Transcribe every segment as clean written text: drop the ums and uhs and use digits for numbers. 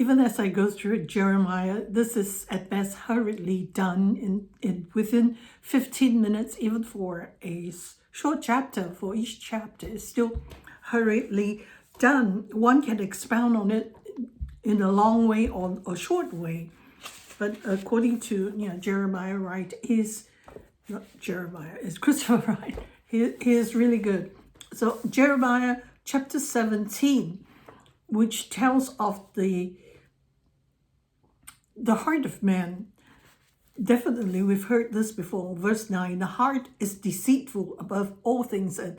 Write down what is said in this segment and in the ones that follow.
even as I go through Jeremiah, this is at best hurriedly done in within 15 minutes, even for a short chapter. For each chapter is still hurriedly done. One can expound on it in a long way or a short way. But according to Jeremiah Wright, not Jeremiah, it's Christopher Wright. He is really good. So Jeremiah chapter 17, which tells of the heart of man. Definitely, we've heard this before. Verse 9, the heart is deceitful above all things and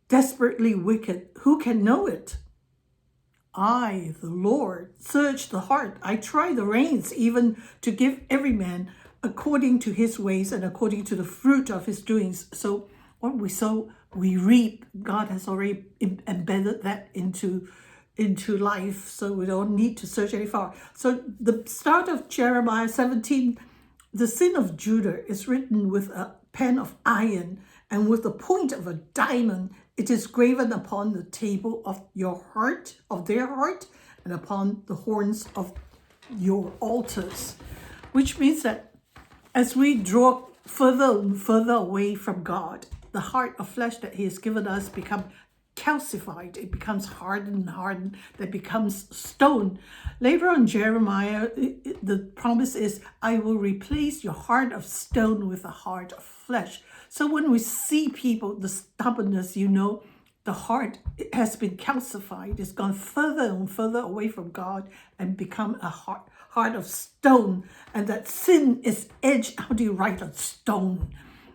desperately wicked. Who can know it? I, the Lord, search the heart. I try the reins, even to give every man according to his ways and according to the fruit of his doings. So what we sow, we reap. God has already embedded that into life, so we don't need to search any far. So the start of Jeremiah 17, the sin of Judah is written with a pen of iron and with the point of a diamond. It is graven upon the table of your heart, of their heart, and upon the horns of your altars. Which means that as we draw further and further away from God, the heart of flesh that he has given us become calcified. It becomes hardened, that becomes stone. Later on Jeremiah, the promise is, I will replace your heart of stone with a heart of flesh. So when we see people, the stubbornness, the heart has been calcified. It's gone further and further away from God and become a heart of stone. And that sin is edged. How do you write on stone?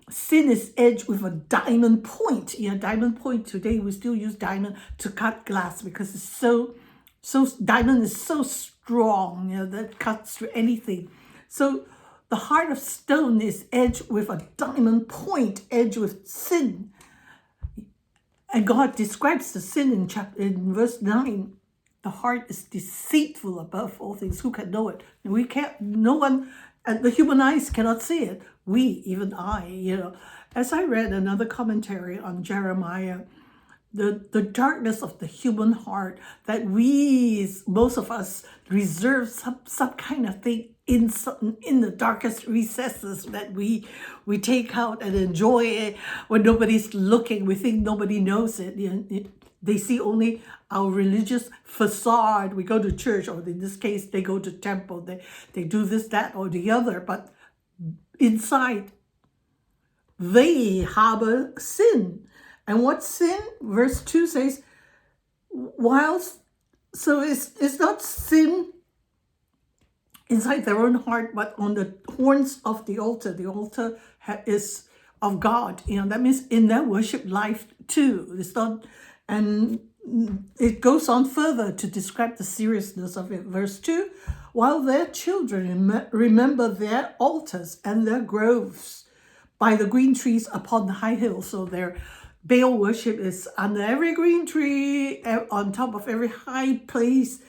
Sin is edged with a diamond point. Diamond point. Today we still use diamond to cut glass because it's so diamond is so strong, that cuts through anything. So the heart of stone is edged with a diamond point, edged with sin. And God describes the sin in verse 9. The heart is deceitful above all things. Who can know it? No one, and the human eyes cannot see it. Even I, as I read another commentary on Jeremiah, the darkness of the human heart, that most of us reserve some kind of thing in the darkest recesses that we take out and enjoy it when nobody's looking. We think nobody knows it. They see only our religious facade. We go to church, or in this case, they go to temple. They do this, that, or the other. But inside, they harbor sin. And what sin? Verse 2 says, so it's not sin inside their own heart, but on the horns of the altar. The altar is of God. That means in their worship life too. It's not, and it goes on further to describe the seriousness of it. Verse 2, while their children remember their altars and their groves by the green trees upon the high hills. So their Baal worship is under every green tree, on top of every high place.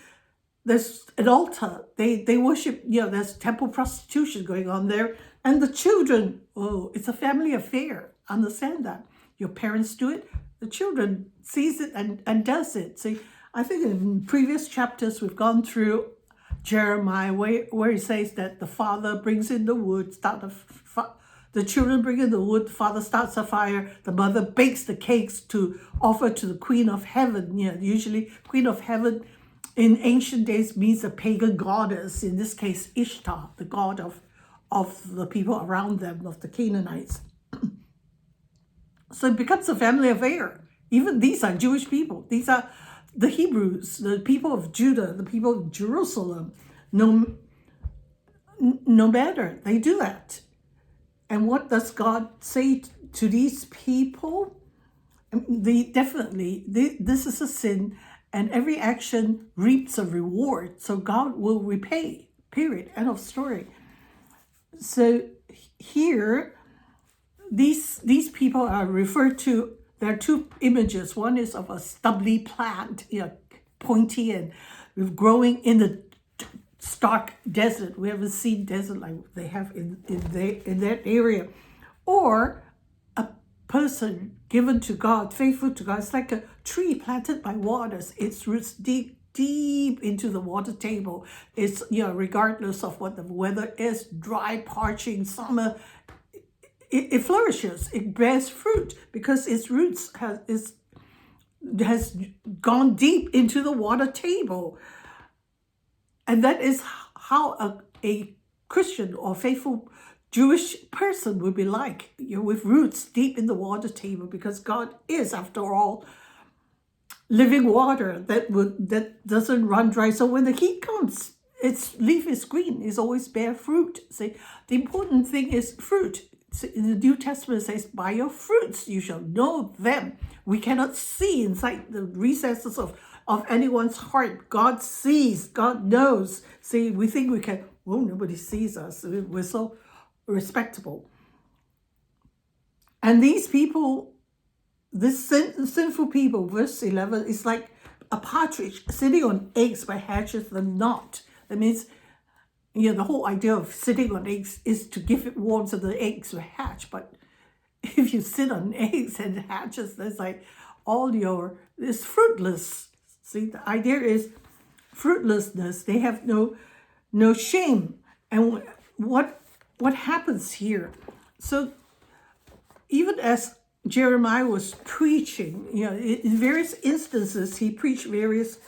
There's an altar. They worship, there's temple prostitution going on there. And the children, it's a family affair. Understand that. Your parents do it, the children sees it and does it. See, I think in previous chapters we've gone through Jeremiah where he says that the father brings in the wood, the children bring in the wood, the father starts a fire, the mother bakes the cakes to offer to the Queen of Heaven. Usually Queen of Heaven in ancient days means a pagan goddess, in this case Ishtar, the god of the people around them, of the Canaanites. So it becomes a family affair. Even these are Jewish people. These are the Hebrews, the people of Judah, the people of Jerusalem. No matter, they do that. And what does God say to these people? This is a sin, and every action reaps a reward. So God will repay, period, end of story. So here, these people are referred to, there are two images. One is of a stubbly plant, pointy and growing in the stark desert. We haven't seen desert like they have in that area. Or a person given to God, faithful to God. It's like a tree planted by waters. Its roots deep deep into the water table. It's, regardless of what the weather is, dry, parching, summer, it flourishes. It bears fruit because its roots has gone deep into the water table. And that is how a Christian or faithful Jewish person would be like, with roots deep in the water table, because God is, after all, living water that doesn't run dry. So when the heat comes, its leaf is green, it's always bear fruit. See, the important thing is fruit. In the New Testament, it says, by your fruits you shall know them. We cannot see inside the recesses of anyone's heart. God sees, God knows. See, we think we can, well, nobody sees us. We're so respectable. And these people, this sinful people, verse 11, is like a partridge sitting on eggs but hatches them not. That means, the whole idea of sitting on eggs is to give it warmth so the eggs will hatch. But if you sit on eggs and it hatches, that's like it's fruitless. See, the idea is fruitlessness. They have no shame. And what happens here? So even as Jeremiah was preaching, in various instances, he preached various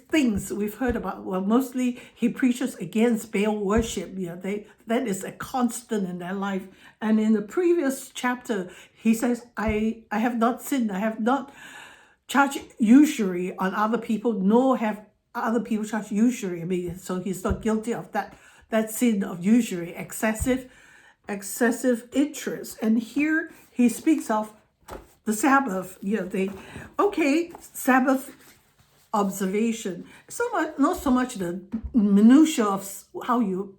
things we've heard about. Well, mostly he preaches against Baal worship. That is a constant in their life. And in the previous chapter, he says, I have not sinned. I have not charged usury on other people, nor have other people charged usury. I mean, so he's not guilty of that sin of usury, excessive interest. And here he speaks of the Sabbath. Sabbath observation. Not so much the minutiae of how you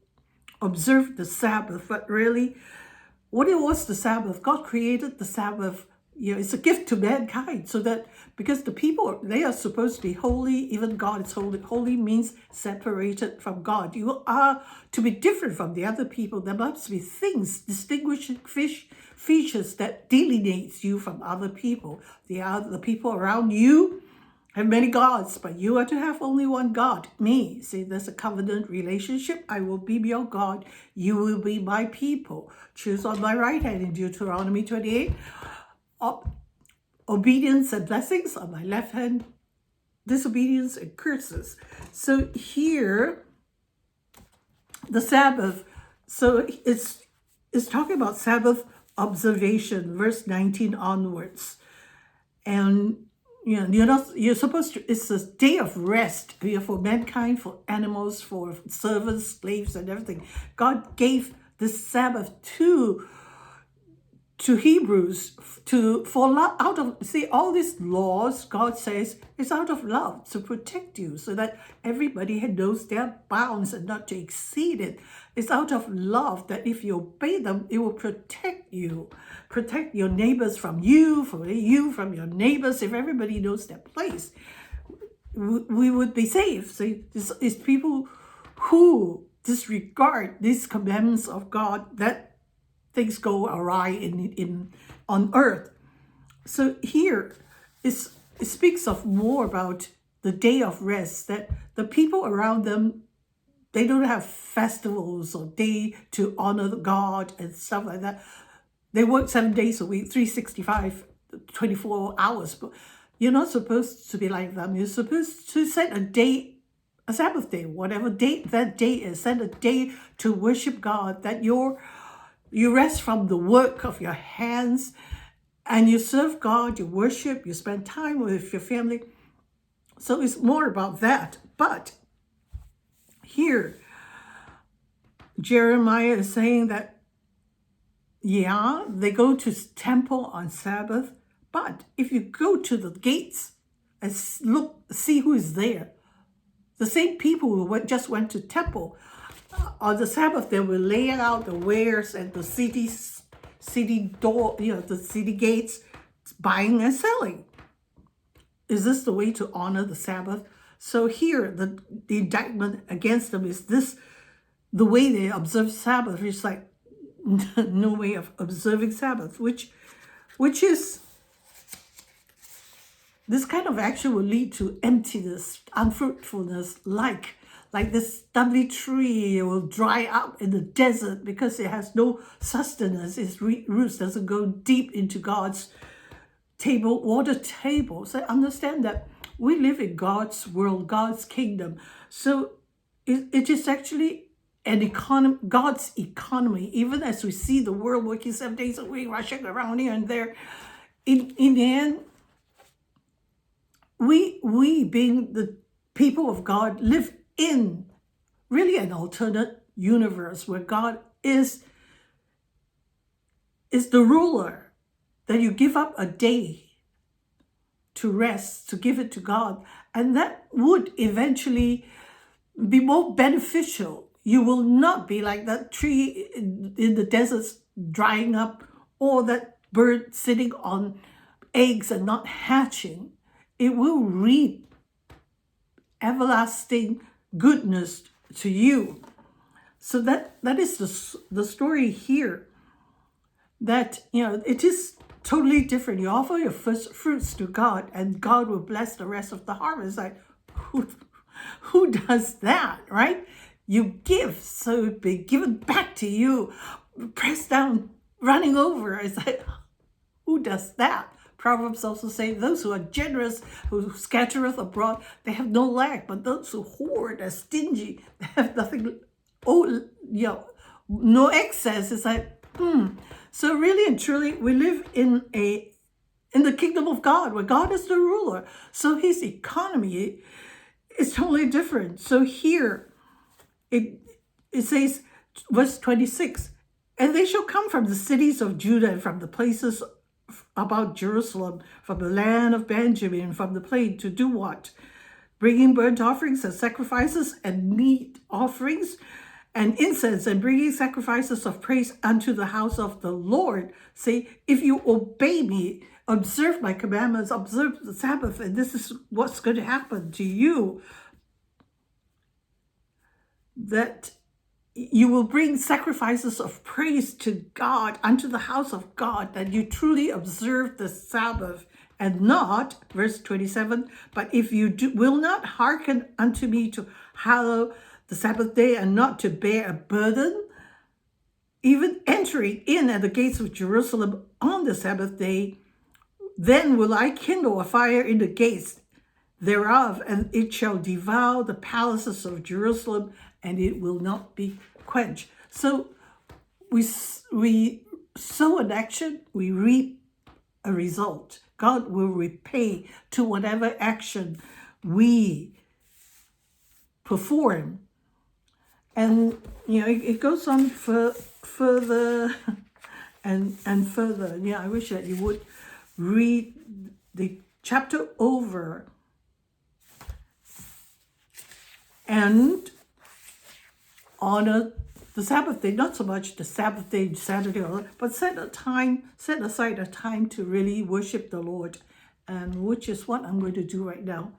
observe the Sabbath, but really, what it was the Sabbath. God created the Sabbath. It's a gift to mankind, so that because the people, they are supposed to be holy, even God is holy. Holy means separated from God. You are to be different from the other people. There must be things, distinguishing features that delineates you from other people. The people around you have many gods, but you are to have only one God, me. See, there's a covenant relationship. I will be your God. You will be my people. Choose on my right hand in Deuteronomy 28. Obedience and blessings. On my left hand, disobedience and curses. So here, the Sabbath. So it's talking about Sabbath observation, verse 19 onwards. And you're supposed to, it's a day of rest for mankind, for animals, for servants, slaves, and everything. God gave this Sabbath to Hebrews all these laws, God says, is out of love to protect you, so that everybody knows their bounds and not to exceed it. It's out of love that if you obey them, it will protect you. Protect your neighbors from you from your neighbors. If everybody knows their place, we would be safe. So it's people who disregard these commandments of God that things go awry on earth. So here it speaks of more about the day of rest, that the people around them, they don't have festivals or day to honor God and stuff like that. They work 7 days a week, 365, 24 hours. But you're not supposed to be like them. You're supposed to set a day, a Sabbath day, whatever date that day is. Set a day to worship God, that you rest from the work of your hands and you serve God, you worship, you spend time with your family. So it's more about that. But here, Jeremiah is saying that, they go to temple on Sabbath, but if you go to the gates and see who is there, the same people who just went to temple, on the Sabbath, they will lay out the wares and the city door, the city gates, buying and selling. Is this the way to honor the Sabbath? So here, the indictment against them is this: the way they observe Sabbath is like no way of observing Sabbath, which is this kind of action will lead to emptiness, unfruitfulness, like this stubbly tree will dry up in the desert because it has no sustenance. Its roots doesn't go deep into God's table, water table. So understand that we live in God's world, God's kingdom. So it is actually an economy, God's economy. Even as we see the world working 7 days a week, rushing around here and there, in the end, we being the people of God live in really an alternate universe where God is the ruler, that you give up a day to rest, to give it to God, and that would eventually be more beneficial. You will not be like that tree in the deserts drying up, or that bird sitting on eggs and not hatching. It will reap everlasting goodness to you. So that is the story here. That, it is totally different. You offer your first fruits to God, and God will bless the rest of the harvest. Like, who does that, right? You give, so it be given back to you, pressed down, running over. It's like, who does that? Proverbs also say, those who are generous, who scattereth abroad, they have no lack. But those who hoard are stingy, they have nothing, no excess. It's like, So really and truly, we live in the kingdom of God, where God is the ruler. So his economy is totally different. So here, it says, verse 26, and they shall come from the cities of Judah and from the places about Jerusalem, from the land of Benjamin, from the plain, to do what? Bringing burnt offerings and sacrifices and meat offerings and incense, and bringing sacrifices of praise unto the house of the Lord. Say, if you obey me, observe my commandments, observe the Sabbath, and this is what's going to happen to you, that you will bring sacrifices of praise to God, unto the house of God, that you truly observe the Sabbath, and not, verse 27, but if you will not hearken unto me to hallow the Sabbath day, and not to bear a burden, even entering in at the gates of Jerusalem on the Sabbath day, then will I kindle a fire in the gates thereof, and it shall devour the palaces of Jerusalem, and it will not be quenched. So we sow an action, we reap a result. God will repay to whatever action we perform. And it goes on further and further. I wish that you would read the chapter over and honor the Sabbath day, not so much the Sabbath day, Saturday, but set aside a time to really worship the Lord, and which is what I'm going to do right now.